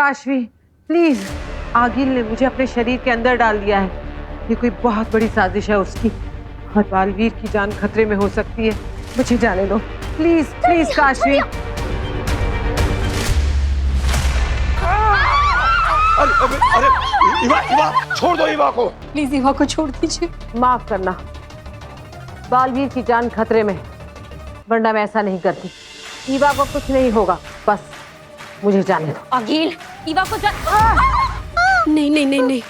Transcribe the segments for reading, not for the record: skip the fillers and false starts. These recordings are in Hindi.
काशवी प्लीज, आगिल ने मुझे अपने शरीर के अंदर डाल दिया है। ये कोई बहुत बड़ी साजिश है उसकी और बालवीर की जान खतरे में हो सकती है। मुझे जाने दो प्लीज प्लीज काशवी। अरे अरे इवा छोड़ दो इवा को। प्लीज इवा को छोड़ दीजिए। माफ करना, बालवीर की जान खतरे में, वरना मैं ऐसा नहीं करती। ईवा को कुछ नहीं होगा, बस मुझे जाने दो। आगिल, इवा को नहीं नहीं नहीं नहीं,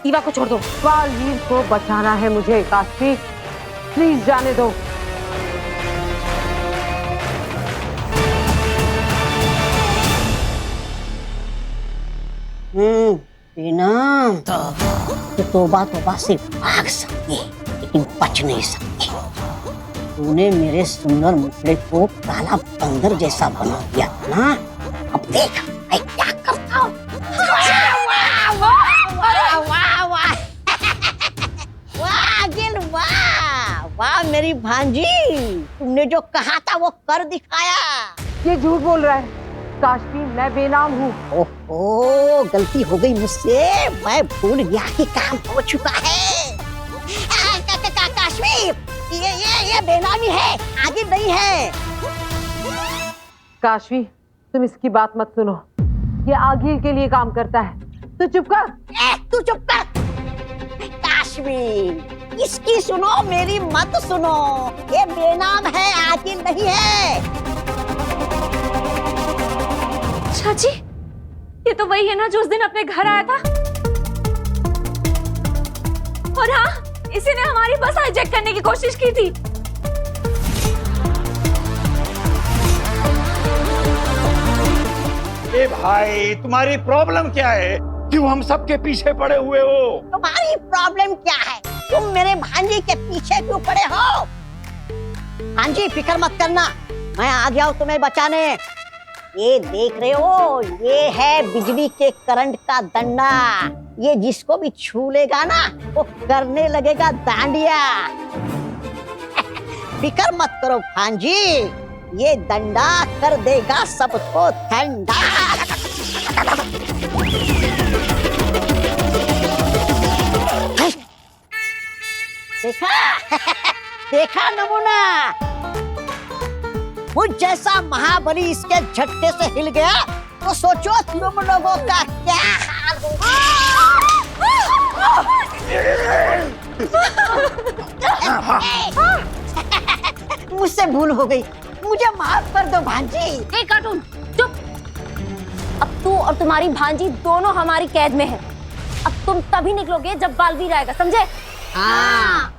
इवा को छोड़ दो। बालवीर को बचाना है मुझे काशवी, प्लीज जाने दो। बीना तो तौबा से भाग सकती है लेकिन बच नहीं सकती। तूने मेरे सुंदर मुखड़े को काला बंदर जैसा बना दिया था ना, अब देख मैं क्या करता हूँ। वाह मेरी भांजी, तुमने जो कहा था वो कर दिखाया। ये झूठ बोल रहा है काशवी, मैं बेनाम हूँ। ओहो, गलती हो गई मुझसे, मैं भूल गया कि काम हो चुका है। काशवी, ये बेनामी है, आगे नहीं है। काशवी तुम इसकी बात मत सुनो, ये आगिल के लिए काम करता है। तू चुप कर। तू चुप कर। काशवी, इसकी सुनो मेरी मत सुनो, ये बेनाम है, आगिल नहीं है। चाची, ये तो वही है ना जो उस दिन अपने घर आया था। और हाँ, इसी ने हमारी बस हाईजैक करने की कोशिश की थी। ए भाई, तुम्हारी प्रॉब्लम क्या है? क्यों हम सबके पीछे पड़े हुए हो? तुम्हारी प्रॉब्लम क्या है? तुम मेरे भांजी के पीछे क्यों पड़े हो? भांजी फिक्र मत करना, मैं आ गया हूँ तुम्हें बचाने। ये देख रहे हो, ये है बिजली के करंट का डंडा। ये जिसको भी छू लेगा ना, वो करने लगेगा डांडिया। फिक्र मत करो भांजी, ये डंडा कर देगा सबको ठंडा। देखा देखा नमूना, मुझ जैसा महाबली इसके झटके से हिल गया तो सोचो तुम लोगों का क्या हाल होगा। मुझसे भूल हो गई, मुझे माफ कर दो भांजी। ए कार्टून चुप। अब तू और तुम्हारी भांजी दोनों हमारी कैद में है। अब तुम तभी निकलोगे जब बालवीर आएगा, समझे? हाँ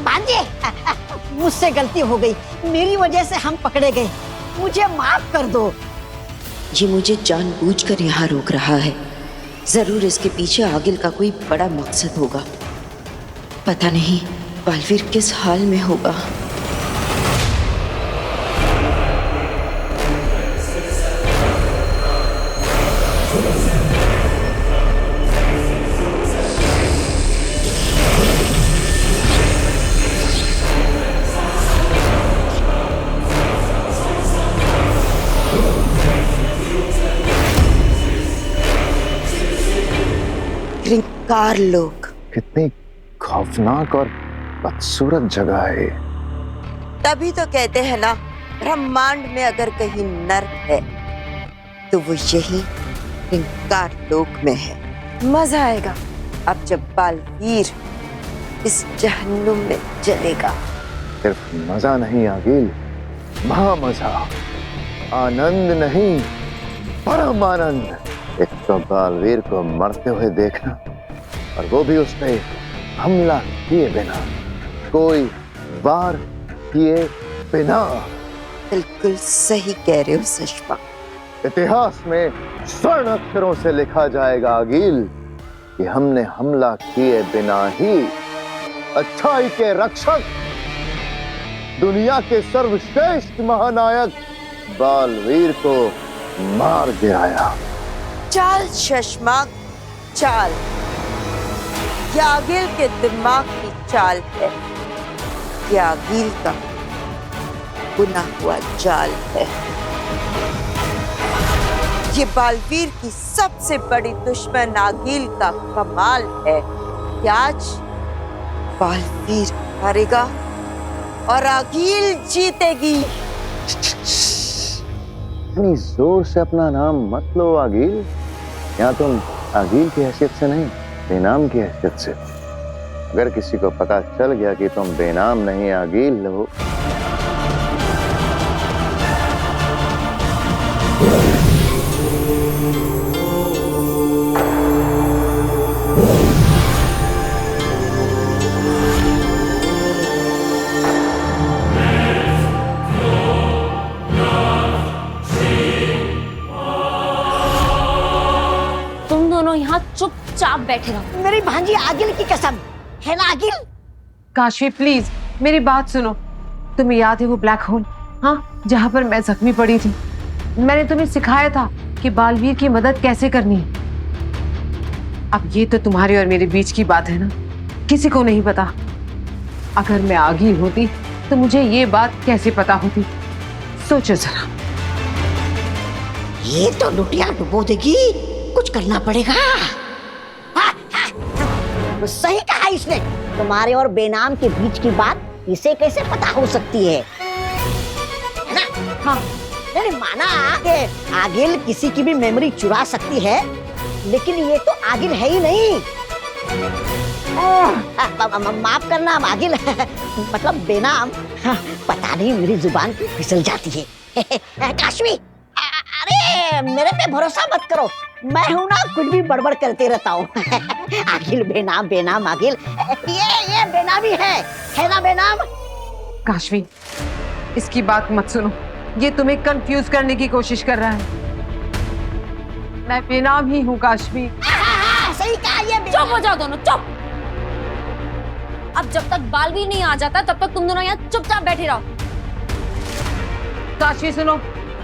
भांजी, मुझसे गलती हो गई, मेरी वजह से हम पकड़े गए, मुझे माफ कर दो। ये मुझे जानबूझकर यहाँ रोक रहा है। जरूर इसके पीछे आगिल का कोई बड़ा मकसद होगा। पता नहीं बालवीर किस हाल में होगा। कार लोग, कितनी खौफनाक और बदसूरत जगह है। तभी तो कहते हैं ना, ब्रह्मांड में अगर कहीं नर्क है तो वो यही कार लोक में है। मजा आएगा अब जब बालवीर इस जहन्नुम में जलेगा। सिर्फ मजा नहीं आगिल, महामजा, आनंद नहीं परम आनंद। एक तो बालवीर को मरते हुए देखना, और वो भी उस पे हमला किए बिना, कोई वार किए बिना। बिल्कुल सही कह रहे हो सुषमा। इतिहास में स्वर्ण अक्षरों से लिखा जाएगा आगिल कि हमने हमला किए बिना ही अच्छाई के रक्षक, दुनिया के सर्वश्रेष्ठ महानायक बालवीर को मार गिराया। चाल सुषमा, चाल। ये आगिल के दिमाग की चाल है, ये आगिल का बुना हुआ जाल है। ये बालवीर की सबसे बड़ी दुश्मन आगिल का कमाल है कि आज बालवीर हारेगा और आगिल जीतेगी। इतनी जोर से अपना नाम मत लो आगिल। यहाँ तुम आगिल की हैसियत से नहीं, बेनाम की हैसियत से। अगर किसी को पता चल गया कि तुम बेनाम नहीं आगिल हो, तुम दोनों यहाँ चुपचाप बैठे रहो। मेरी भांजी आगिल की कसम है ना आगिल। काशी प्लीज मेरी बात सुनो। तुम्हें याद है वो ब्लैक होल, हाँ, जहाँ पर मैं जख्मी पड़ी थी? मैंने तुम्हें सिखाया था कि बालवीर की मदद कैसे करनी है। अब ये तो तुम्हारे और मेरे बीच की बात है ना, किसी को नहीं पता। अगर मैं आगिल होती तो मुझे ये बात कैसे पता होती? सोचो जरा। ये तो लुटिया डुबो देगी, कुछ करना पड़ेगा। तो सही कहा इसने। तुम्हारे और बेनाम के बीच की बात इसे कैसे पता हो सकती है ना? हाँ, मैंने माना कि आगिल किसी की भी मेमोरी चुरा सकती है, लेकिन ये तो आगिल है ही नहीं। माफ करना आगिल मतलब बेनाम। पता नहीं मेरी जुबान क्यों फिसल जाती है। काशवी, अरे मेरे पे भरोसा मत करो, मैं हूं ना, कुछ भी बड़बड़ करते रहता हूँ। आगिल बेनाम बेनाम आगिल, ये बेनामी है ना बेनाम? काशवी इसकी बात मत सुनो, ये तुम्हें कंफ्यूज करने की कोशिश कर रहा है। मैं बेनाम ही हूँ काशवी। सही कहा ये। चुप हो जाओ दोनों, चुप। अब जब तक बालवीर नहीं आ जाता तब तक तुम दोनों यहाँ चुपचाप बैठे रहो। काशवी सुनो,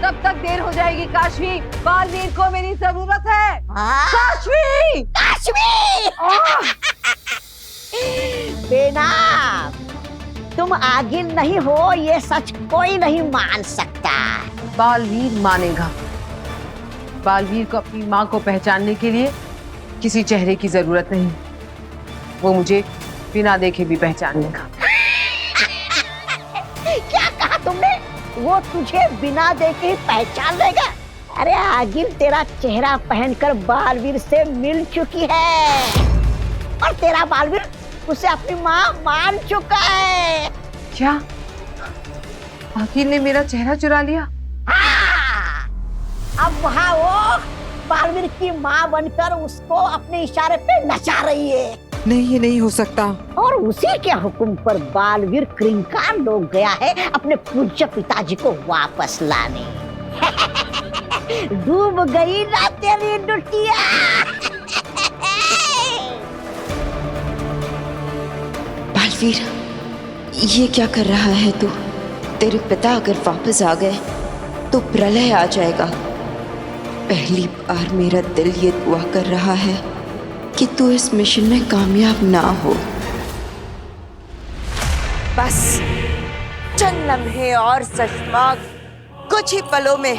तब तक देर हो जाएगी। काशवी, बालवीर को मेरी जरूरत है। काशवी, काशवी, बेनाम तुम आगिल नहीं हो, ये सच कोई नहीं मान सकता। बालवीर मानेगा। बालवीर को अपनी माँ को पहचानने के लिए किसी चेहरे की जरूरत नहीं, वो मुझे बिना देखे भी पहचान लेगा। क्या कहा तुमने? वो तुझे बिना देखे ही पहचान लेगा? अरे आगिल तेरा चेहरा पहनकर बालवीर से मिल चुकी है और तेरा बालवीर उसे अपनी माँ मान चुका है। क्या आगिल ने मेरा चेहरा चुरा लिया? हाँ! अब वहाँ वो बालवीर की माँ बनकर उसको अपने इशारे पे नचा रही है। नहीं, ये नहीं हो सकता। और उसी के हुक्म पर बालवीर क्रिंकार लोग गया है अपने पूज्य पिताजी को वापस लाने। डूब गई ना तेरी लुटिया। बालवीर, ये क्या कर रहा है तू? तेरे पिता अगर वापस आ गए तो प्रलय आ जाएगा। पहली बार मेरा दिल ये दुआ कर रहा है कि तू इस मिशन में कामयाब ना हो। बस चंद लम्हे और सशमाग, कुछ ही पलों में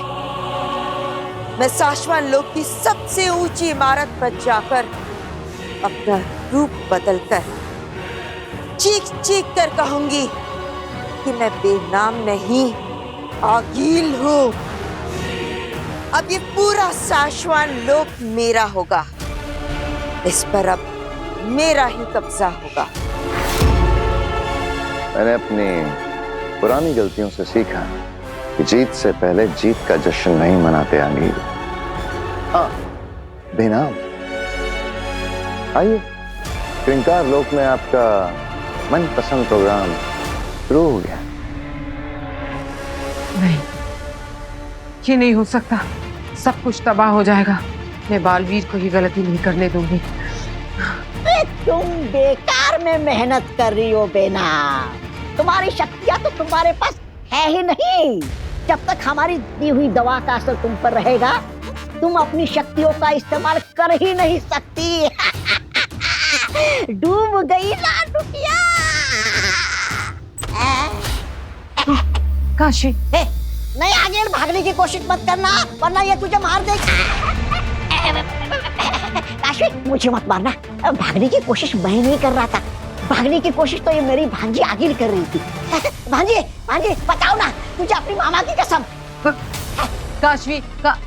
मैं शाश्वत लोक की सबसे ऊंची इमारत पर जाकर अपना रूप बदलकर चीख चीख कर कहूंगी कि मैं बेनाम नहीं, आगिल हूं। अब ये पूरा शाश्वत लोक मेरा होगा, इस पर अब मेरा ही कब्जा होगा। मैंने अपनी पुरानी गलतियों से सीखा कि जीत से पहले जीत का जश्न नहीं मनाते आगिल। हाँ, बेनाम आइए, क्रिंकार लोक में आपका मनपसंद प्रोग्राम शुरू हो गया। नहीं, ये नहीं हो सकता। सब कुछ तबाह हो जाएगा। मैं बालवीर को ये गलती नहीं करने दूंगी। तुम बेकार में मेहनत कर रही हो बेनाम। तुम्हारी शक्तियां तो तुम्हारे पास है ही नहीं। जब तक हमारी दी हुई दवा का असर तुम पर रहेगा, तुम अपनी शक्तियों का इस्तेमाल कर ही नहीं सकती। डूब गई ना लुटिया। काशी, नहीं आगे भागने की कोशिश मत करना, वरना ये तुझे मार देगा। काशी, मुझे मत मारना। भागने की कोशिश मैं नहीं कर रहा था, भागने की कोशिश तो ये मेरी भांजी आगिल कर रही थी। भांजी, भांजी बताओ ना, तुझे अपनी मामा की कसम। काशवी का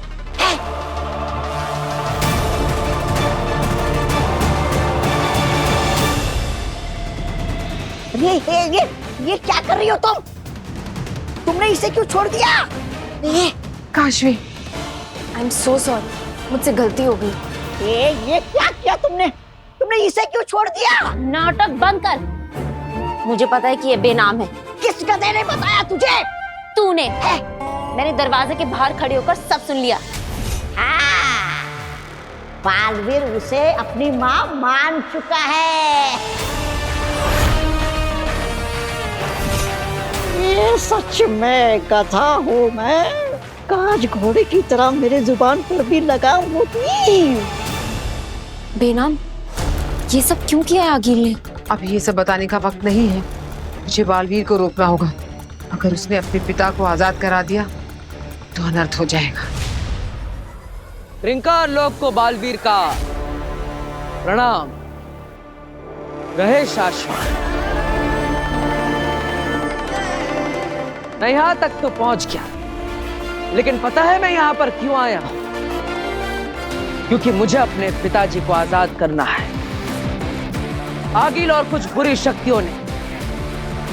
ये क्या कर रही हो तुम? तुमने इसे क्यों छोड़ दिया? Kashvi, I am so sorry, मुझसे गलती हो गई। ये क्या किया तुमने? तुमने इसे क्यों छोड़ दिया? नाटक बंद कर। मुझे पता है कि ये बेनाम है। किस गधे ने बताया तुझे? तूने। मैंने दरवाजे के बाहर खड़े होकर सब सुन लिया। हाँ, बालवीर उसे अपनी माँ मान चुका है। ये सच में गधा हूँ मैं, काज घोड़े की तरह मेरे जुबान पर भी लगाम होती। बेनाम, ये सब क्यों किया है आगिल ने? अब ये सब बताने का वक्त नहीं है। मुझे बालवीर को रोकना होगा। अगर उसने अपने पिता को आजाद करा दिया तो अनर्थ हो जाएगा। क्रिंकार लोक को बालवीर का प्रणाम। रहे शाश्वत। मैं यहां तक तो पहुंच गया, लेकिन पता है मैं यहां पर क्यों आया हूं? क्योंकि मुझे अपने पिताजी को आजाद करना है। आगिल और कुछ बुरी शक्तियों ने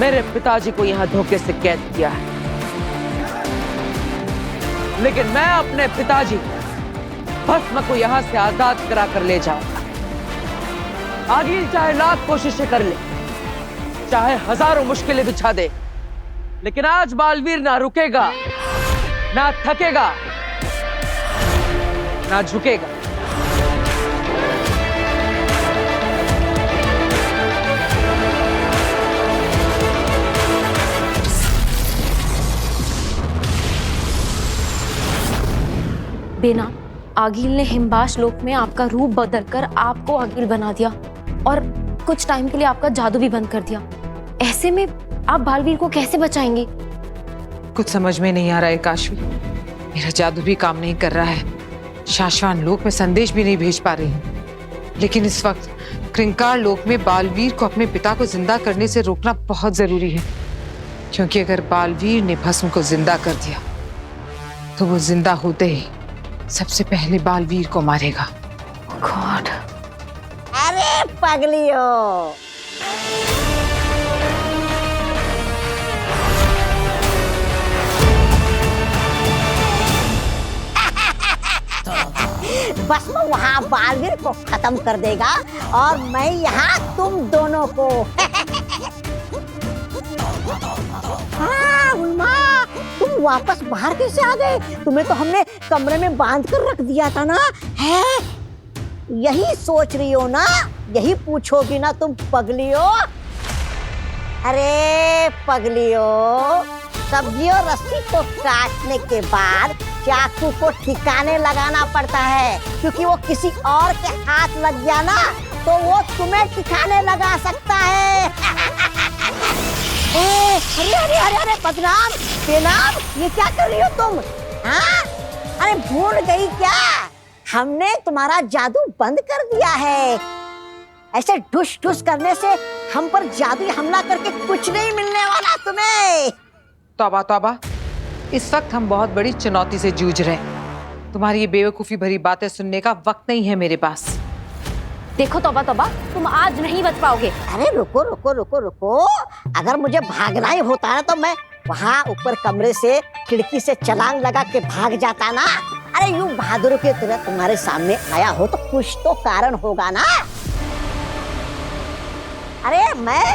मेरे पिताजी को यहां धोखे से कैद किया है, लेकिन मैं अपने पिताजी भस्म को यहां से आजाद करा कर ले जाऊंगा। आगिल चाहे लाख कोशिशें कर ले, चाहे हजारों मुश्किलें बिछा दे, लेकिन आज बालवीर ना रुकेगा, ना थकेगा, ना झुकेगा। बेनाम, आगिल ने हिमबाश लोक में आपका रूप बदलकर आपको आगिल बना दिया और कुछ टाइम के लिए आपका जादू भी बंद कर दिया। ऐसे में आप बालवीर को कैसे बचाएंगे? कुछ समझ में नहीं आ रहा है काशवी। मेरा जादू भी काम नहीं कर रहा है। शाश्वान लोक में संदेश भी नहीं भेज पा रही हूँ। लेकिन इस वक्त क्रिंकार लोक में बालवीर को अपने पिता को जिंदा करने से रोकना बहुत जरूरी है, क्योंकि अगर बालवीर ने भस्म को जिंदा कर दिया तो वो जिंदा होते ही सबसे पहले बालवीर को मारेगा। गॉड। अरे पगलियो, बस मैं वहाँ बालवीर को खत्म कर देगा और मैं यहाँ तुम दोनों को। हाँ उन्मा, तुम वापस बाहर कैसे आ गए? तुम्हें तो हमने कमरे में बांध कर रख दिया था ना? है यही सोच रही हो ना? यही पूछोगी ना तुम पगलियो? अरे पगलियो, सब्जियों रस्सी को काटने के बाद चाकू को ठिकाने लगाना पड़ता है, क्योंकि वो किसी और के हाथ लग गया ना तो वो तुम्हें ठिकाने लगा सकता है। अरे अरे अरे अरे बदनाम, बेनाम, ये क्या कर रही हो तुम? हाँ? अरे भूल गई क्या? हमने तुम्हारा जादू बंद कर दिया है। ऐसे ठुस ठुस करने से हम पर जादुई हमला करके कुछ नहीं मिलने वाला तुम्हें। तौबा तौबा, इस वक्त हम बहुत बड़ी चुनौती से जूझ रहे हैं। तुम्हारी ये बेवकूफी भरी बातें सुनने का वक्त नहीं है मेरे पास। देखो तौबा तौबा, तुम आज नहीं बच पाओगे। अरे रुको रुको रुको रुको, अगर मुझे भागना ही होता ना तो मैं वहाँ ऊपर कमरे से खिड़की से छलांग लगा के भाग जाता ना। अरे यूं बहादुर की तरह तुम्हारे सामने आया हो तो कुछ तो कारण होगा ना। अरे मैं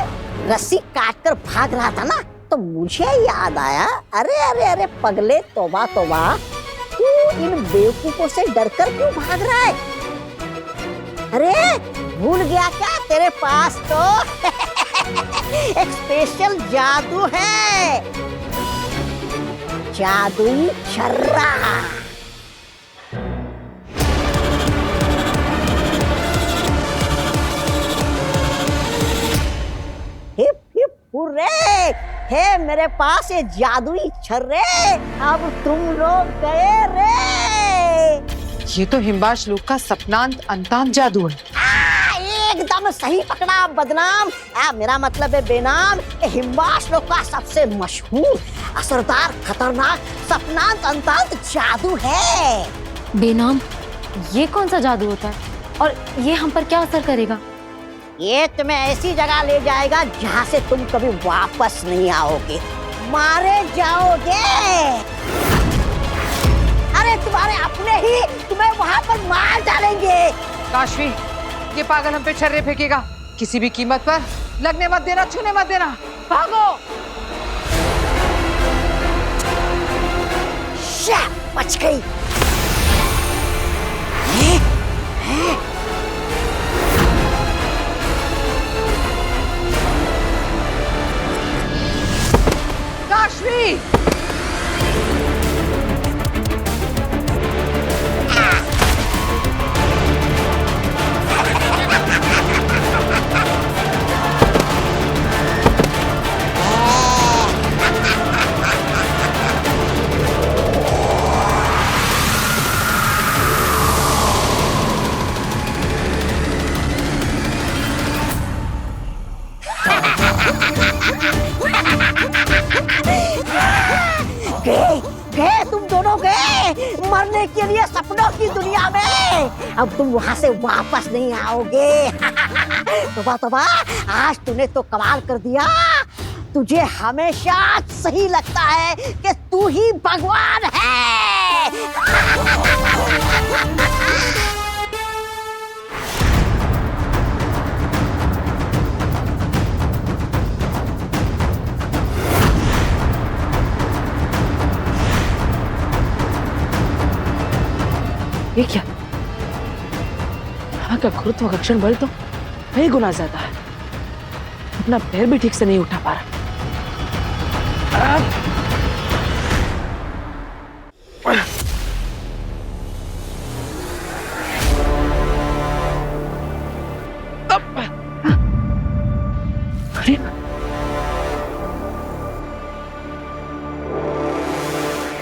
रस्सी काट कर भाग रहा था ना तो मुझे याद आया, अरे अरे अरे पगले, तौबा तौबा, तू इन बेवकूफों से डरकर क्यों भाग रहा है? अरे भूल गया क्या? तेरे पास तो एक स्पेशल जादू है, जादुई छर्रा। हिप हिप हुर्रे, है मेरे पास ये जादुई छर्रे, अब तुम लोग गए रे। ये तो हिम्बाश लोक का सपनांत अंतांत जादू है। एकदम सही पकड़ा बदनाम। मेरा मतलब है बेनाम, हिम्बाश लोक का सबसे मशहूर, असरदार, खतरनाक, सपनांत अंतांत जादू है। बेनाम, ये कौन सा जादू होता है और ये हम पर क्या असर करेगा? ये तुम्हें ऐसी जगह ले जाएगा जहाँ से तुम कभी वापस नहीं आओगे, मारे जाओगे। अरे तुम्हारे अपने ही तुम्हें वहाँ पर मार डालेंगे। काशवी, ये पागल हम पे छर्रे फेंकेगा। किसी भी कीमत पर लगने मत देना, छूने मत देना। भागो। बच गई। काशवी, गए तुम दोनों, गए मरने के लिए सपनों की दुनिया में। अब तुम वहां से वापस नहीं आओगे। तोबा तोबा, आज तूने तो कमाल कर दिया। तुझे हमेशा सही लगता है कि तू ही भगवान है। ये क्या? यहाँ का गुरुत्वाकर्षण बल तो कई गुना ज्यादा है। अपना पैर भी ठीक से नहीं उठा पा रहा।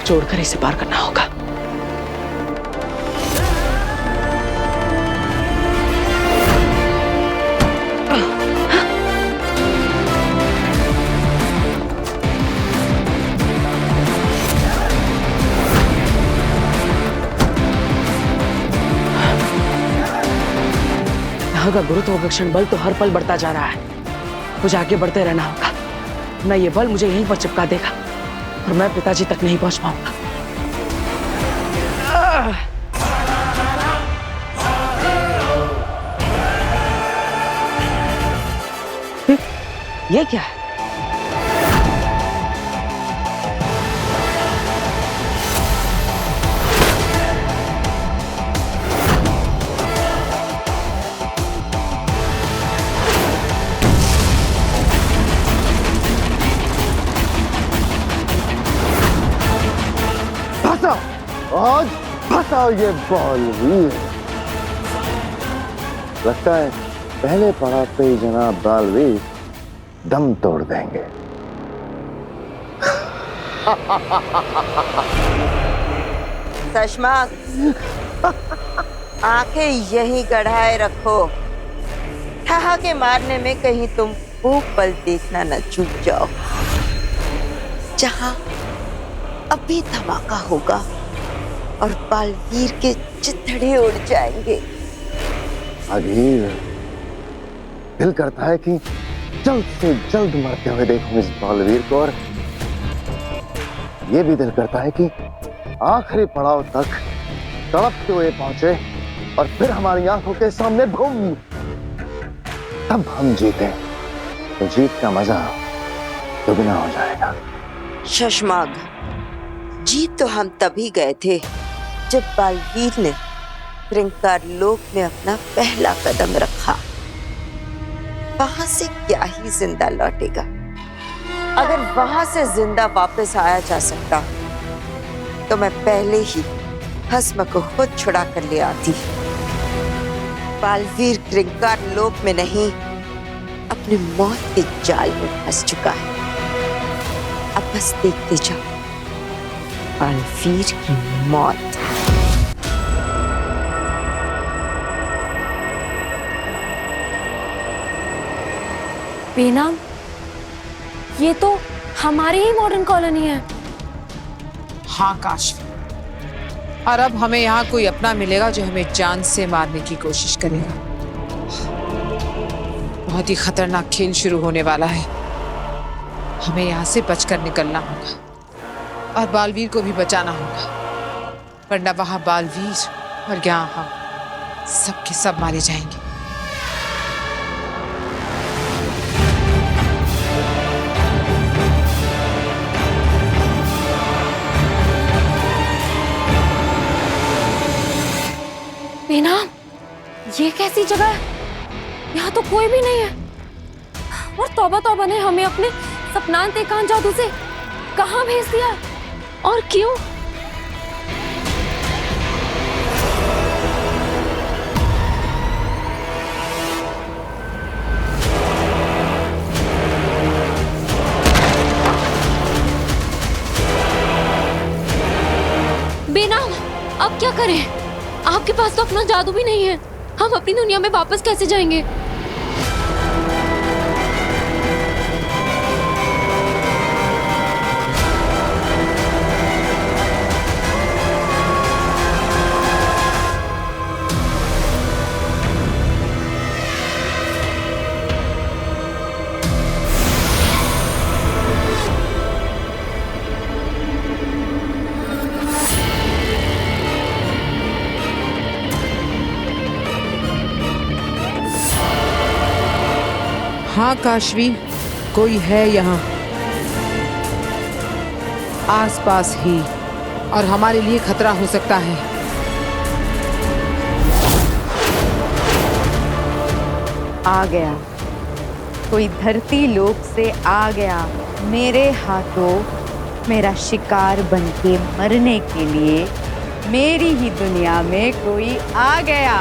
जोड़कर इसे पार करना होगा। यहाँ का गुरुत्वाकर्षण बल तो हर पल बढ़ता जा रहा है। मुझे आगे बढ़ते रहना होगा, ना ये बल मुझे यहीं पर चिपका देगा और मैं पिताजी तक नहीं पहुंच पाऊंगा। ये क्या है? आज फंसा ये बालवीर। लगता है पहले पड़ाव पे ही जनाब बालवीर दम तोड़ देंगे। सशमाक, आंखें यहीं गढ़ाए रखो। ठहाके मारने में कहीं तुम वो पल देखना न चूक जाओ जहां अभी धमाका होगा और बालवीर के चिथड़े उड़ जाएंगे। अगीर, दिल करता है कि जल्द से जल्द मरते हुए देखूं इस बालवीर को, और ये भी दिल करता है कि आखिरी पड़ाव तक तड़पते हुए पहुंचे और फिर हमारी आंखों के सामने बूम, तब हम जीते तो जीत का मजा दुगना हो जाएगा। शशमाग, जीत तो हम तभी गए थे जब बालवीर ने श्रृंगार लोक में अपना पहला कदम रखा। वहां से क्या ही जिंदा लौटेगा। अगर वहां से जिंदा वापस आया जा सकता तो मैं पहले ही भस्म को खुद छुड़ा कर ले आती। बालवीर श्रृंगार लोक में नहीं, अपनी मौत के जाल में फंस चुका है। अब बस देखते जाओ बालवीर की मौत। बेनाम, ये तो हमारी ही मॉडर्न कॉलोनी है। हाँ काशवी, और अब हमें यहाँ कोई अपना मिलेगा जो हमें जान से मारने की कोशिश करेगा। बहुत ही खतरनाक खेल शुरू होने वाला है। हमें यहाँ से बचकर निकलना होगा और बालवीर को भी बचाना होगा, वरना वहां बालवीर और यहाँ हम सबके सब मारे जाएंगे। बेनाम, ये कैसी जगह है? यहाँ तो कोई भी नहीं है। और तौबा तौबा ने हमें अपने सपनांत एकांत जादू से कहाँ भेज दिया और क्यों? बेनाम, अब क्या करें? आपके पास तो अपना जादू भी नहीं है। हम अपनी दुनिया में वापस कैसे जाएंगे? हाँ काशवी, कोई है यहाँ आसपास ही, और हमारे लिए खतरा हो सकता है। आ गया, कोई धरती लोक से आ गया मेरे हाथों, मेरा शिकार बनके मरने के लिए। मेरी ही दुनिया में कोई आ गया।